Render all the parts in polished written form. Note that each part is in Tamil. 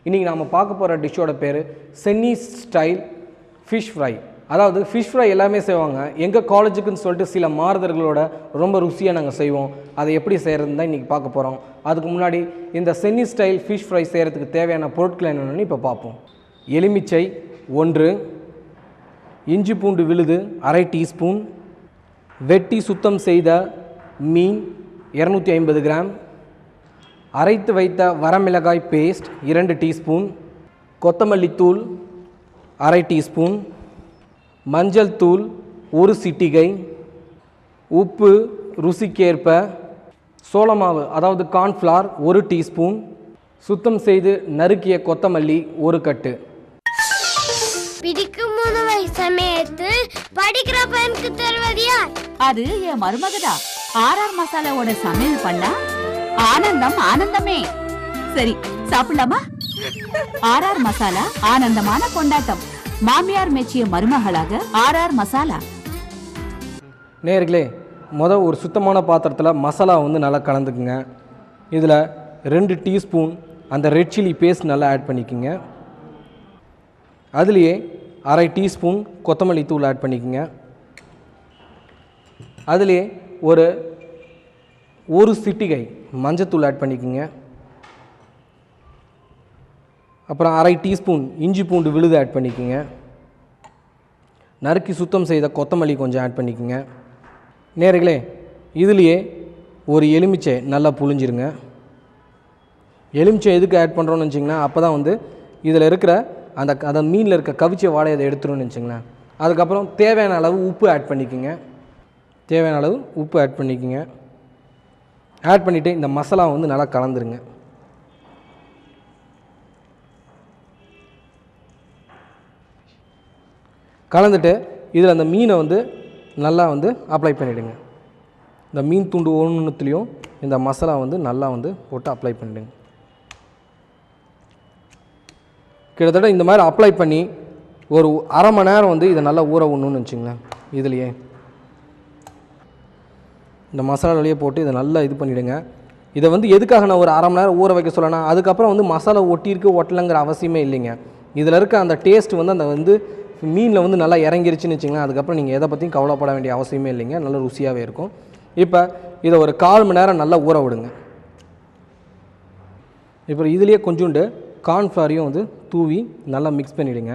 இன்றைக்கி நாம் பார்க்க போகிற டிஷ்ஷோட பேர் சென்னி ஸ்டைல் ஃபிஷ் ஃப்ரை. அதாவது ஃபிஷ் ஃப்ரை எல்லாமே செய்வாங்க. எங்கள் காலேஜுக்குன்னு சொல்லிட்டு சில மாறுதல்களோட ரொம்ப ருசியாக நாங்கள் செய்வோம். அதை எப்படி செய்கிறதுன்னு தான் இன்றைக்கி பார்க்க போகிறோம். அதுக்கு முன்னாடி இந்த சென்னி ஸ்டைல் ஃபிஷ் ஃப்ரை செய்கிறதுக்கு தேவையான பொருட்கள் என்னென்னு இப்போ பார்ப்போம். எலுமிச்சை 1, இஞ்சி பூண்டு விழுது 1/2 டீஸ்பூன், வெட்டி சுத்தம் செய்த மீன் 250 கிராம், அரைத்து வைத்த வரமிளகாய் பேஸ்ட் 2 டீஸ்பூன், கொத்தமல்லி தூள் 1/2 டீஸ்பூன், மஞ்சள் தூள் 1 சிட்டிகை, உப்பு ருசிக்கேற்ப, சோளமாவு அதாவது கார்ன்ஃப்ளவர் 1 டீஸ்பூன், சுத்தம் செய்து நறுக்கிய கொத்தமல்லி 1 கட்டு. பிடிக்கும் உணவை சமைத்து படிக்கிற பையனுக்கு தருவது யார்? அது என் மருமகதா. ஆர்ஆர் மசாலாவோட சமையல் பண்ணா ஆனந்தம் ஆனந்தமே. சரி சாப்பிடலாமா? ஆர்ஆர் மசாலா ஆனந்தமான கொண்டாட்டம். மாமியார் மெச்சிய மருமகளாக ஆர்ஆர் மசாலா. நேயர்களே, ஒரு சுத்தமான பாத்திரத்தில் மசாலா நல்லா கலந்துக்குங்க. இதில் 2 டீஸ்பூன் அந்த ரெட் சில்லி பேஸ்ட் நல்லா ஆட் பண்ணிக்கோங்க. அதுலேயே 1/2 டீஸ்பூன் கொத்தமல்லி தூள் ஆட் பண்ணிக்கோங்க. அதுலேயே ஒரு சிட்டிகை மஞ்சத்தூள் ஆட் பண்ணிக்கோங்க. அப்புறம் 1/2 டீஸ்பூன் இஞ்சி பூண்டு விழுது ஆட் பண்ணிக்கோங்க. நறுக்கி சுத்தம் செய்த கொத்தமல்லி கொஞ்சம் ஆட் பண்ணிக்கோங்க. நேயர்களே, இதுலேயே ஒரு எலுமிச்சை நல்லா புழிஞ்சிருங்க. எலுமிச்சை எதுக்கு ஆட் பண்ணுறோன்னு வச்சிங்கன்னா, அப்போ தான் இதில் இருக்கிற அந்த மீனில் இருக்க கவிச்ச வாடகை அதை எடுத்துருன்னு வச்சுங்களேன். அதுக்கப்புறம் தேவையான அளவு உப்பு ஆட் பண்ணிக்கோங்க. ஆட் பண்ணிவிட்டு இந்த மசாலா நல்லா கலந்துருங்க. கலந்துட்டு இதில் அந்த மீனை நல்லா அப்ளை பண்ணிவிடுங்க. இந்த மீன் துண்டு ஒன்றுத்துலேயும் இந்த மசாலா நல்லா போட்டு அப்ளை பண்ணிவிடுங்க. கிட்டத்தட்ட இந்த மாதிரி அப்ளை பண்ணி ஒரு அரை மணி நேரம் இதை நல்லா ஊற விடணும்னு வச்சுங்களேன். இதுலேயே இந்த மசாலாவிலேயே போட்டு இதை நல்லா இது பண்ணிவிடுங்க. இதை எதுக்காக நான் ஒரு அரை மணி நேரம் ஊற வைக்க சொல்லனா, அதுக்கப்புறம் மசாலா ஒட்டியிருக்கு ஒட்டலைங்கிற அவசியமே இல்லைங்க. இதில் இருக்க அந்த டேஸ்ட் அந்த மீனில் நல்லா இறங்கிருச்சுன்னு வச்சுங்களேன். அதுக்கப்புறம் நீங்கள் எதை பற்றியும் கவலைப்பட வேண்டிய அவசியமே இல்லைங்க. நல்ல ருசியாகவே இருக்கும். இப்போ இதை ஒரு 1/4 மணி நேரம் நல்லா ஊற விடுங்க. இப்போ இதுலேயே கொஞ்சோண்டு கார்ன்ஃப்ளவரையும் தூவி நல்லா மிக்ஸ் பண்ணிவிடுங்க.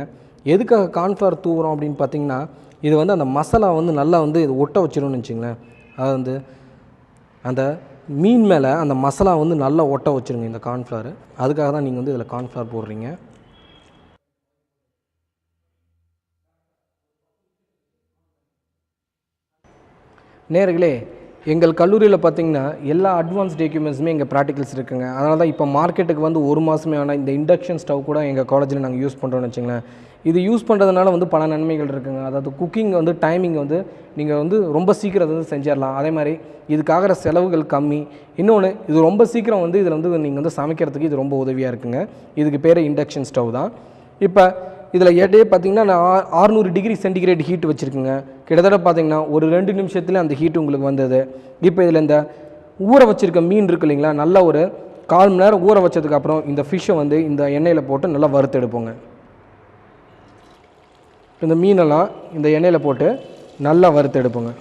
எதுக்காக கார்ன்ஃப்ளவர் தூவுறோம் அப்படின்னு பார்த்தீங்கன்னா, இது அந்த மசாலா நல்லா இது ஒட்ட வச்சிடும்னு வச்சுங்களேன். அது அந்த மீன் மேலே அந்த மசாலா நல்லா ஒட்ட வச்சுருங்க இந்த கார்ன்ஃப்ளவர். அதுக்காக தான் நீங்கள் இதில் கார்ன்ஃப்ளவர் போடுறீங்க. நேயர்களே, எங்கள் கல்லூரியில் பார்த்திங்கன்னா எல்லா அட்வான்ஸ்ட் எக்யூப்மெண்ட்ஸுமே எங்கள் ப்ராக்டிகல்ஸ் இருக்குங்க. அதனால தான் இப்போ மார்க்கெட்டுக்கு 1 மாதமே ஆனால் இந்த இண்டக்ஷன் ஸ்டவ் கூட எங்கள் காலேஜில் நாங்கள் யூஸ் பண்ணுறோன்னு வச்சுங்களேன். இது யூஸ் பண்ணுறதுனால பல நன்மைகள் இருக்குங்க. அதாவது குக்கிங் டைமிங் நீங்கள் ரொம்ப சீக்கிரம் செஞ்சிடலாம். அதே மாதிரி இதுக்காகிற செலவுகள் கம்மி. இன்னொன்று, இது ரொம்ப சீக்கிரம் இதில் நீங்கள் சமைக்கிறதுக்கு இது ரொம்ப உதவியாக இருக்குங்க. இதுக்கு பேர் இண்டக்ஷன் ஸ்டவ் தான். இப்போ இதில் ஏட்டே பார்த்திங்கன்னா நான் 600 டிகிரி சென்டிகிரேட் ஹீட் வச்சுருக்குங்க. கிட்டத்தட்ட பார்த்திங்கன்னா ஒரு 2 நிமிஷத்தில் அந்த ஹீட் உங்களுக்கு வந்தது. இப்போ இதில் இந்த ஊற வச்சுருக்க மீன் இருக்கு இல்லைங்களா, நல்லா ஒரு 1/4 மணி நேரம் ஊற வச்சதுக்கப்புறம் இந்த ஃபிஷ்ஷை இந்த எண்ணெயில் போட்டு நல்லா வறுத்தெடுப்போங்க. இந்த மீனெல்லாம் இந்த எண்ணெயில் போட்டு நல்லா வறுத்தெடுப்போங்க.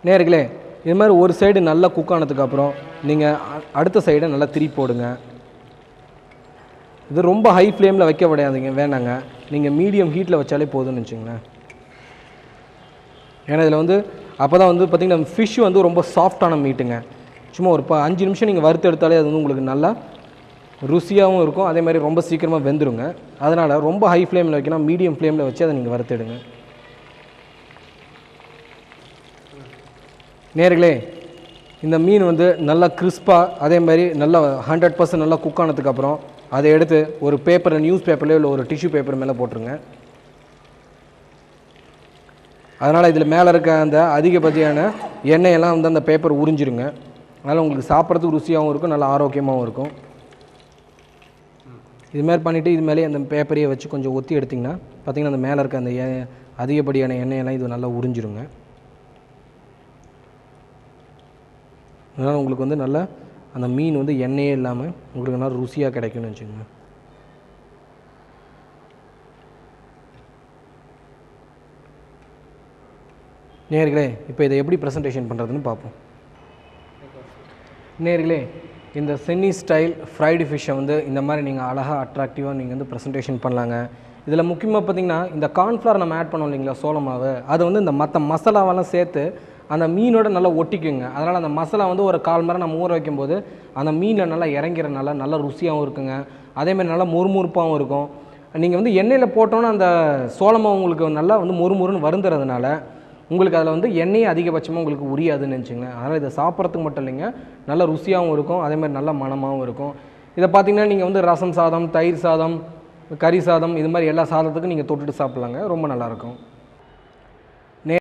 நேயர்களே, இது மாதிரி ஒரு சைடு நல்லா குக் ஆனதுக்கப்புறம் நீங்கள் அடுத்த சைடை நல்லா திருப்பி போடுங்க. இது ரொம்ப ஹை ஃப்ளேமில் வைக்க வேணாங்க. நீங்கள் மீடியம் ஹீட்டில் வச்சாலே போதும்னு வச்சுங்களேன். ஏன்னா இதில் அப்போ தான் பார்த்திங்கன்னா ஃபிஷ் ரொம்ப சாஃப்டான மீட்டுங்க. சும்மா ஒரு 5 நிமிஷம் நீங்கள் வறுத்து எடுத்தாலே அது உங்களுக்கு நல்லா ருசியாகவும் இருக்கும். அதே மாதிரி ரொம்ப சீக்கிரமாக வெந்துருங்க. அதனால் ரொம்ப ஹை ஃப்ளேமில் வைக்கணும், மீடியம் ஃப்ளேமில் வச்சு அதை நீங்கள் வறுத்தெடுங்க. நேயர்களே, இந்த மீன் நல்லா கிறிஸ்பாக அதே மாதிரி நல்லா 100% நல்லா குக் ஆனதுக்கப்புறம் அதை எடுத்து ஒரு பேப்பர், நியூஸ் பேப்பர்லேயோ இல்லை ஒரு டிஷ்யூ பேப்பர் மேலே போட்டுருங்க. அதனால் இதில் மேலே இருக்க அந்த அதிகபட்சமான எண்ணெயெல்லாம் வந்து அந்த பேப்பர் உறிஞ்சிருங்க. அதனால் உங்களுக்கு சாப்பிட்றதுக்கு ருசியாகவும் இருக்கும், நல்லா ஆரோக்கியமாகவும் இருக்கும். இதுமாதிரி பண்ணிவிட்டு இது மேலே அந்த பேப்பரையை வச்சு கொஞ்சம் ஒத்தி எடுத்திங்கன்னா பார்த்திங்கன்னா அந்த மேலே இருக்க அந்த அதிகப்படியான எண்ணெயெல்லாம் இது நல்லா உறிஞ்சிருங்க. அதனால் உங்களுக்கு வந்து நல்லா அந்த மீன் வந்து எண்ணெயே இல்லாமல் உங்களுக்கு நல்லா ருசியாக கிடைக்கும்னு வச்சுக்கோங்க. நேயர்களே, இப்போ இதை எப்படி ப்ரெசன்டேஷன் பண்ணுறதுன்னு பார்ப்போம். நேயர்களே, இந்த சென்னி ஸ்டைல் ஃப்ரைடு ஃபிஷ்ஷை வந்து இந்த மாதிரி நீங்கள் அழகாக அட்ராக்டிவாக நீங்கள் வந்து ப்ரெசன்டேஷன் பண்ணலாங்க. இதில் முக்கியமாக பார்த்திங்கன்னா இந்த கார்ன்ஃப்ளவர் நம்ம ஆட் பண்ணோம் இல்லைங்களா, சோள மாவு, அது வந்து இந்த மற்ற மசாலாவெல்லாம் சேர்த்து அந்த மீனோட நல்லா ஒட்டிக்குங்க. அதனால் அந்த மசாலா வந்து ஒரு 1/4 மணி நேரம் நம்ம ஊற வைக்கும்போது அந்த மீனில் நல்லா இறங்கிறனால நல்லா ருசியாகவும் இருக்குங்க. அதேமாதிரி நல்லா மொறுமொறுப்பாகவும் இருக்கும். நீங்கள் வந்து எண்ணெயில் போட்டோன்னா அந்த சோளமாவு உங்களுக்கு நல்லா வந்து மொறுமொறுன்னு வருந்துறதுனால உங்களுக்கு அதில் வந்து எண்ணெயே அதிகபட்சமாக உங்களுக்கு உரியாதுன்னு நினச்சிங்களேன். அதனால் இதை சாப்பிட்றதுக்கு மட்டும் இல்லைங்க, நல்ல ருசியாகவும் இருக்கும், அதேமாதிரி நல்ல மணமாகவும் இருக்கும். இதை பார்த்திங்கன்னா நீங்கள் வந்து ரசம் சாதம், தயிர் சாதம், கறி சாதம், இது மாதிரி எல்லா சாதத்துக்கும் நீங்கள் தொட்டுட்டு சாப்பிட்லாங்க. ரொம்ப நல்லாயிருக்கும்.